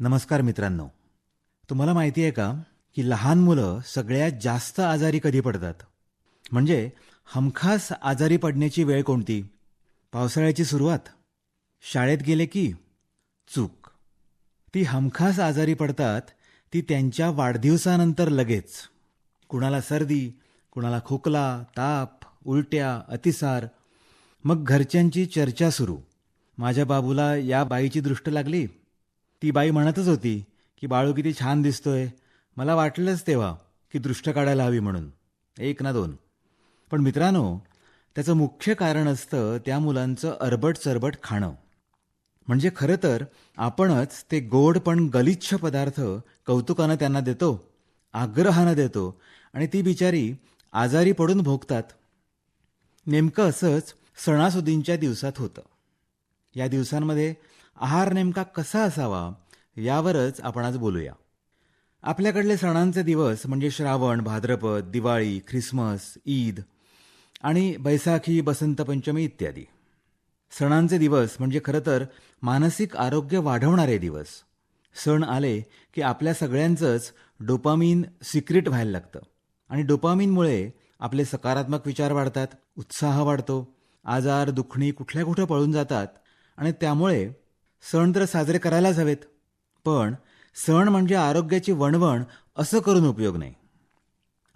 नमस्कार मित्रांनो. तुम्हाला माहिती आहे का की लहान मुलं सगळ्यात जास्त आजारी कधी पडतात? म्हणजे हमखास आजारी पडण्याची वेळ कोणती? पावसाळ्याची सुरुवात, शाळेत गेले की चूक. ती हमखास आजारी पडतात ती त्यांच्या वाढदिवसानंतर लगेच. कुणाला सर्दी, कुणाला खोकला, ताप, उलट्या, अतिसार. मग घरच्यांची चर्चा सुरू. माझ्या बाबूला या बाईची दृष्ट लागली. ती बाई म्हणतच होती की बाळू किती छान दिसतोय. मला वाटलंच तेव्हा की दृष्ट काढायला हवी म्हणून. एक ना दोन. पण मित्रांनो, त्याचं मुख्य कारण असतं त्या मुलांचं अरबट चरबट खाणं. म्हणजे खरं तर आपणच ते गोड पण गलिच्छ पदार्थ कौतुकानं त्यांना देतो, आग्रहानं देतो आणि ती बिचारी आजारी पडून भोगतात. नेमकं असंच सणासुदींच्या दिवसात होतं. या दिवसांमध्ये आहार नेमका कसा असावा यावरच आपण आज बोलूया. आपल्याकडले सणांचे दिवस म्हणजे श्रावण, भाद्रपद, दिवाळी, ख्रिसमस, ईद आणि बैसाखी, बसंत पंचमी इत्यादी. सणांचे दिवस म्हणजे खरं तर मानसिक आरोग्य वाढवणारे दिवस. सण आले की आपल्या सगळ्यांचंच डोपामीन सिक्रेट व्हायला लागतं आणि डोपामीनमुळे आपले सकारात्मक विचार वाढतात, उत्साह वाढतो, आजार दुखणी कुठल्या कुठं पळून जातात आणि त्यामुळे सण तर साजरे करायलाच हवेत. पण सण म्हणजे आरोग्याची वणवण असं करून उपयोग नाही.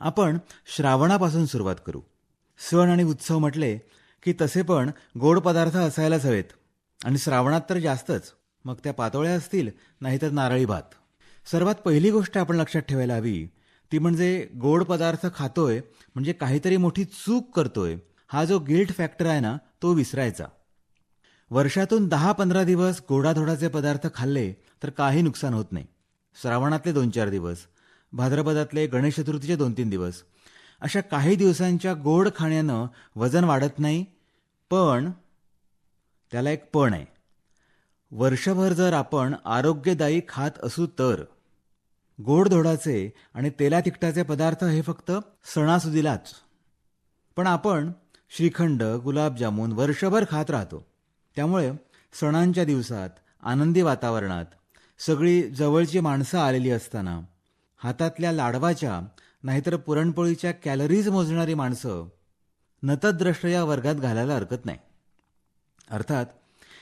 आपण श्रावणापासून सुरुवात करू. सण आणि उत्सव म्हटले की तसे पण गोड पदार्थ असायलाच हवेत आणि श्रावणात तर जास्तच. मग त्या पातोळ्या असतील नाहीतर नारळी भात. सर्वात पहिली गोष्ट आपण लक्षात ठेवायला हवी ती म्हणजे गोड पदार्थ खातोय म्हणजे काहीतरी मोठी चूक करतोय हा जो गिल्ट फॅक्टर आहे ना तो विसरायचा. वर्षातून 10-15 दिवस गोडाधोडाचे पदार्थ खाल्ले तर काही नुकसान होत नाही. श्रावणातले 2-4 दिवस, भाद्रपदातले गणेश चतुर्थीचे 2-3 दिवस, अशा काही दिवसांच्या गोड खाण्यानं वजन वाढत नाही. पण त्याला एक पण आहे. वर्षभर जर आपण आरोग्यदायी खात असू तर गोडधोडाचे आणि तेला तिखटाचे पदार्थ हे फक्त सणासुदीलाच. पण आपण श्रीखंड, गुलाबजामुन वर्षभर खात राहतो. त्यामुळे सणांच्या दिवसात आनंदी वातावरणात सगळी जवळची माणसं आलेली असताना हातातल्या लाडवाच्या नाहीतर पुरणपोळीच्या कॅलरीज मोजणारी माणसं नतद्रष्ट या वर्गात घालायला हरकत नाही. अर्थात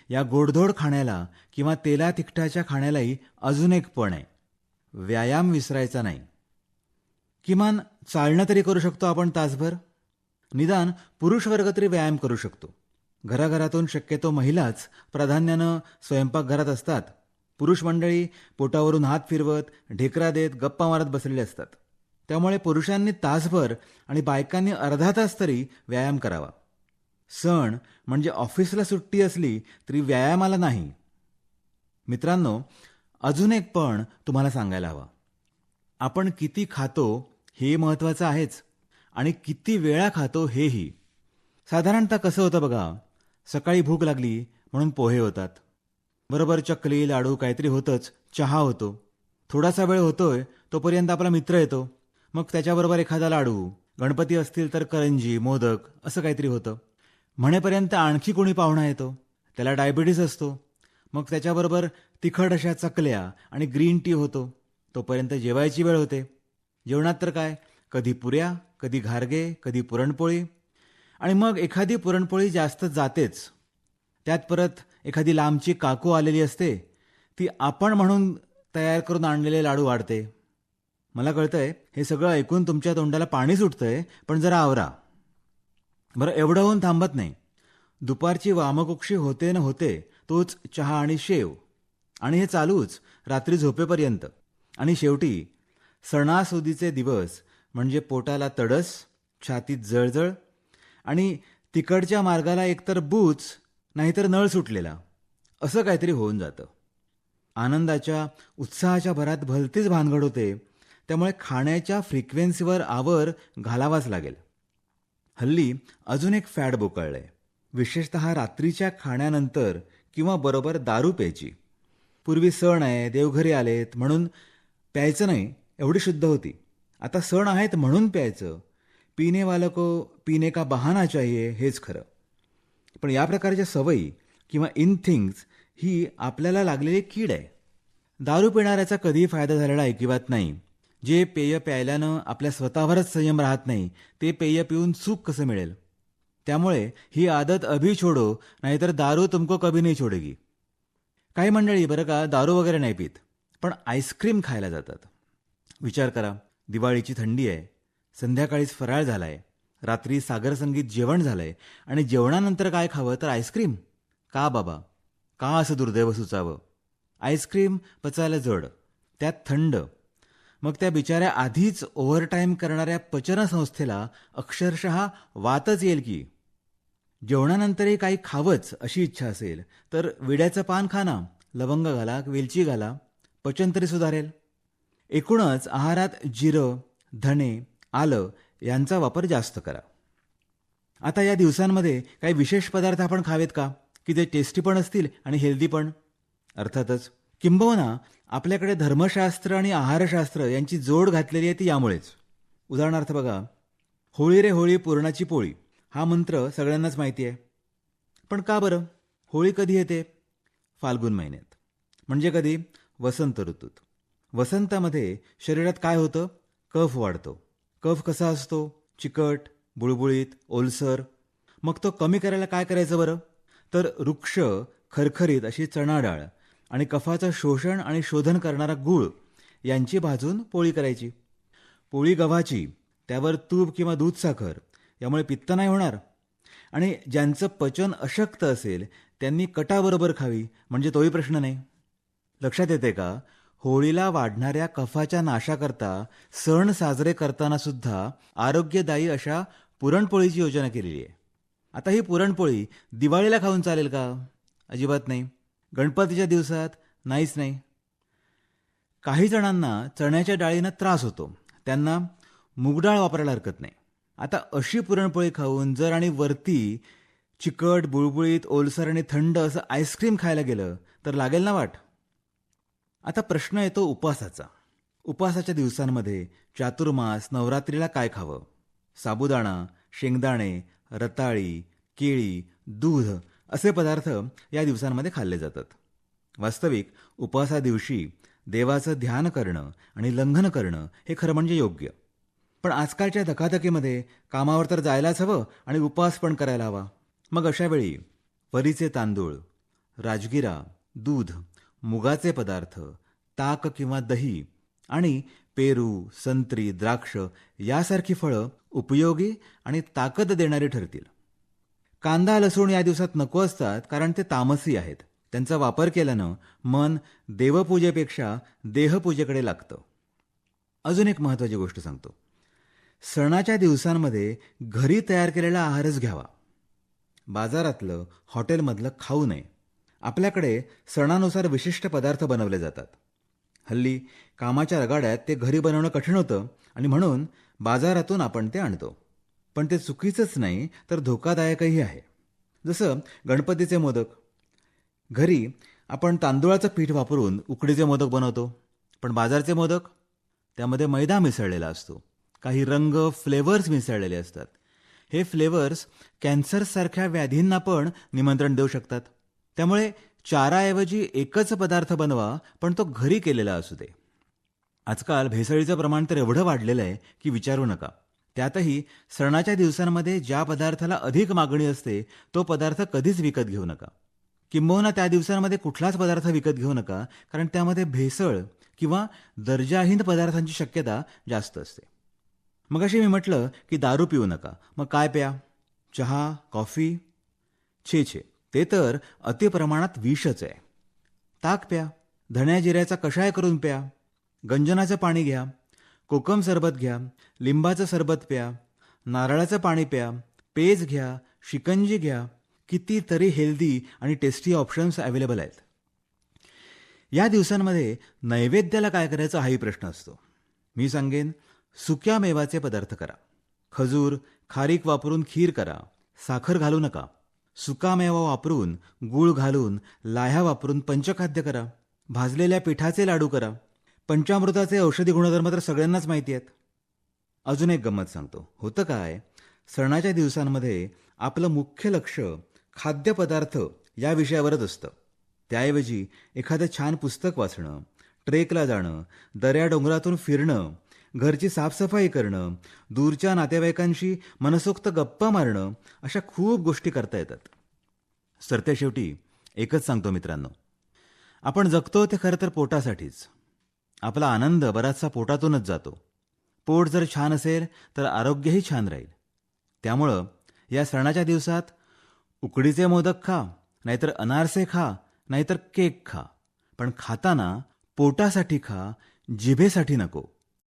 या गोडधोड खाण्याला किंवा तेला तिखटाच्या खाण्यालाही अजून एक पण आहे. व्यायाम विसरायचा नाही. किमान चालणं तरी करू शकतो आपण तासभर. निदान पुरुष वर्ग तरी व्यायाम करू शकतो. घराघरातून शक्यतो महिलाच प्राधान्यानं स्वयंपाकघरात असतात. पुरुष मंडळी पोटावरून हात फिरवत, ढेकरा देत, गप्पा मारत बसलेले असतात. त्यामुळे पुरुषांनी तासभर आणि बायकांनी अर्धा तास तरी व्यायाम करावा. सण म्हणजे ऑफिसला सुट्टी असली तरी व्यायामाला नाही. मित्रांनो, अजून एक पण तुम्हाला सांगायला हवा. आपण किती खातो हे महत्त्वाचं आहेच आणि किती वेळा खातो हेही. साधारणतः कसं होतं बघा, सकाळी भूक लागली म्हणून पोहे होतात. बरोबर चकली, लाडू काहीतरी होतंच, चहा होतो. थोडासा वेळ होतोय तोपर्यंत आपला मित्र येतो. मग त्याच्याबरोबर एखादा लाडू, गणपती असतील तर करंजी, मोदक असं काहीतरी होतं. म्हणेपर्यंत आणखी कोणी पाहुणा येतो, त्याला डायबिटीस असतो. मग त्याच्याबरोबर तिखट अशा चकल्या आणि ग्रीन टी होतो. तोपर्यंत जेवायची वेळ होते. जेवणात तर काय, कधी पुऱ्या, कधी घारगे, कधी पुरणपोळी आणि मग एखादी पुरणपोळी जास्त जातेच. त्यात परत एखादी लांबची काकू आलेली असते. ती आपण म्हणून तयार करून आणलेले लाडू वाढते. मला कळतंय हे सगळं ऐकून तुमच्या तोंडाला पाणी सुटतंय, पण जरा आवरा. बरं, एवढं होऊन थांबत नाही. दुपारची वामकुक्षी होते न होते तोच चहा आणि शेव आणि हे चालूच रात्री झोपेपर्यंत. आणि शेवटी सणासुदीचे दिवस म्हणजे पोटाला तडस, छातीत जळजळ आणि तिकडच्या मार्गाला एकतर बूच नाहीतर नळ सुटलेला असं काहीतरी होऊन जातं. आनंदाच्या उत्साहाच्या भरात भलतीच भानगड होते. त्यामुळे खाण्याच्या फ्रिक्वेन्सीवर आवर घालावाच लागेल. हल्ली अजून एक फॅड बोकळलंय. विशेषतः रात्रीच्या खाण्यानंतर किंवा बरोबर दारू प्यायची. पूर्वी सण आहे, देवघरी आलेत म्हणून प्यायचं नाही एवढी शुद्ध होती. आता सण आहेत म्हणून प्यायचं. पीने वालों को पीने का बहाना चाहिए हेच खरं. पण या प्रकारच्या सवयी किंवा इन थिंग्स ही आपल्याला लागलेली कीड आहे. दारू पिणाऱ्याचा कधीही फायदा झालेला ऐकिवात नाही. जे पेय प्यायल्यानं आपल्या स्वतःवरच संयम राहत नाही ते पेय पिऊन सुख कसं मिळेल. त्यामुळे ही आदत अभी छोडो, नाहीतर दारू तुमको कभी नाही छोडेगी. काही मंडळी बरं का दारू वगैरे नाही पित, पण आईस्क्रीम खायला जातात. विचार करा, दिवाळीची थंडी आहे, संध्याकाळीच फराळ झालाय, रात्री सागरसंगीत जेवण झालंय आणि जेवणानंतर काय खावं तर आईस्क्रीम. का बाबा, का असं दुर्दैव सुचावं. आईस्क्रीम पचायला जड, त्यात थंड. मग त्या बिचाऱ्या आधीच ओव्हरटाईम करणाऱ्या पचनसंस्थेला अक्षरशः वातच येईल की. जेवणानंतरही काही खावंच अशी इच्छा असेल तर विड्याचं पान खा ना, लवंग घाला, वेलची घाला, पचन तरी सुधारेल. एकूणच आहारात जिरं, धणे, आलं यांचा वापर जास्त करा. आता या दिवसांमध्ये काही विशेष पदार्थ आपण खावेत का, की जे टेस्टी पण असतील आणि हेल्दी पण? अर्थातच. किंबहुना आपल्याकडे धर्मशास्त्र आणि आहारशास्त्र यांची जोड घातलेली आहे ती यामुळेच. उदाहरणार्थ बघा, होळी रे होळी पुरणाची पोळी हा मंत्र सगळ्यांनाच माहिती आहे. पण का बरं? होळी कधी येते? फाल्गुन महिन्यात. म्हणजे कधी? वसंत ऋतूत. वसंतामध्ये शरीरात काय होतं? कफ वाढतो. कफ कसा असतो? चिकट, बुळबुळीत, ओलसर. मग तो कमी करायला काय करायचं बरं? तर वृक्ष, खरखरीत अशी चणा डाळ आणि कफाचं शोषण आणि शोधन करणारा गूळ यांची भाजून पोळी करायची. पोळी गव्हाची, त्यावर तूप किंवा दूध साखर, यामुळे पित्त नाही होणार. आणि ज्यांचं पचन अशक्त असेल त्यांनी कटाबरोबर खावी, म्हणजे तोही प्रश्न नाही. लक्षात येते का? होळीला वाढणाऱ्या कफाच्या नाशाकरता सण साजरे करताना सुद्धा आरोग्यदायी अशा पुरणपोळीची योजना केलेली आहे. आता ही पुरणपोळी दिवाळीला खाऊन चालेल का? अजिबात नाही. गणपतीच्या दिवसात? नाहीच नाही. काही जणांना चण्याच्या डाळीनं त्रास होतो, त्यांना मूगडाळ वापरायला हरकत नाही. आता अशी पुरणपोळी खाऊन जर आणि वरती चिकट, बुळबुळीत, ओलसर आणि थंड असं आईस्क्रीम खायला गेलं तर लागेल ना वाट. आता प्रश्न येतो उपवासाचा. उपवासाच्या दिवसांमध्ये चातुर्मास, नवरात्रीला काय खावं? साबुदाणा, शेंगदाणे, रताळी, केळी, दूध असे पदार्थ या दिवसांमध्ये खाल्ले जातात. वास्तविक उपवासा दिवशी देवाचं ध्यान करणं आणि लंघन करणं हे खरं म्हणजे योग्य. पण आजकालच्या धकाधकीमध्ये कामावर तर जायलाच हवं आणि उपवास पण करायला हवा. मग अशा वेळी वरीचे तांदूळ, राजगिरा, दूध, मुगाचे पदार्थ, ताक किंवा दही आणि पेरू, संत्री, द्राक्ष यासारखी फळं उपयोगी आणि ताकद देणारी ठरतील. कांदा, लसूण या दिवसात नको असतात, कारण ते तामसी आहेत. त्यांचा वापर केल्यानं मन देवपूजेपेक्षा देहपूजेकडे लागतं. अजून एक महत्त्वाची गोष्ट सांगतो. सणाच्या दिवसांमध्ये घरी तयार केलेला आहारच घ्यावा. बाजारातलं, हॉटेलमधलं खाऊ नये. आपल्याकडे सणानुसार विशिष्ट पदार्थ बनवले जातात. हल्ली कामाच्या रगाड्यात ते घरी बनवणं कठीण होतं आणि म्हणून बाजारातून आपण ते आणतो. पण ते चुकीचंच नाही तर धोकादायकही आहे. जसं गणपतीचे मोदक. घरी आपण तांदूळाचं पीठ वापरून उकडीचे मोदक बनवतो, पण बाजारचे मोदक त्यामध्ये मैदा मिसळलेला असतो. काही रंग, फ्लेवर्स मिसळलेले असतात. हे फ्लेवर्स कॅन्सरसारख्या व्याधींना पण निमंत्रण देऊ शकतात. त्यामुळे चाराऐवजी एकच पदार्थ बनवा, पण तो घरी केलेला असू दे. आजकाल भेसळीचं प्रमाण तर एवढं वाढलेलं आहे की विचारू नका. त्यातही सणाच्या दिवसांमध्ये ज्या पदार्थाला अधिक मागणी असते तो पदार्थ कधीच विकत घेऊ नका. किंबहुना त्या दिवसांमध्ये कुठलाच पदार्थ विकत घेऊ नका, कारण त्यामध्ये भेसळ किंवा दर्जाहीन पदार्थांची शक्यता जास्त असते. मगाशी मी म्हटलं की दारू पिऊ नका. मग काय प्या? चहा, कॉफी? छे छे, ते तर अतिप्रमाणात विषच आहे. ताक प्या, धण्या जिऱ्याचा कषाय करून प्या, गंजनाचं पाणी घ्या, कोकम सरबत घ्या, लिंबाचं सरबत प्या, नारळाचं पाणी प्या, पेज घ्या, शिकंजी घ्या. कितीतरी हेल्दी आणि टेस्टी ऑप्शन्स अवेलेबल आहेत. या दिवसांमध्ये नैवेद्याला काय करायचं हाही प्रश्न असतो. मी सांगेन, सुक्या मेवाचे पदार्थ करा. खजूर, खारीक वापरून खीर करा. साखर घालू नका. सुका मेवा वापरून, गूळ घालून, लाह्या वापरून पंचखाद्य करा. भाजलेल्या पिठाचे लाडू करा. पंचामृताचे औषधी गुणधर्म तर सगळ्यांनाच माहिती आहेत. अजून एक गंमत सांगतो. होतं काय, सणाच्या दिवसांमध्ये आपलं मुख्य लक्ष खाद्यपदार्थ या विषयावरच असतं. त्याऐवजी एखादं छान पुस्तक वाचणं, ट्रेकला जाणं, दऱ्या डोंगरातून फिरणं, घरची साफसफाई करणं, दूरच्या नातेवाईकांशी मनसोक्त गप्पा मारणं, अशा खूप गोष्टी करता येतात. सरतेशेवटी एकच सांगतो मित्रांनो, आपण जगतो ते खरं तर पोटासाठीच. आपला आनंद बराचसा पोटातूनच जातो. पोट जर छान असेल तर आरोग्यही छान राहील. त्यामुळं या सणाच्या दिवसात उकडीचे मोदक खा, नाहीतर अनारसे खा, नाहीतर केक खा. पण खाताना पोटासाठी खा, जिभेसाठी नको.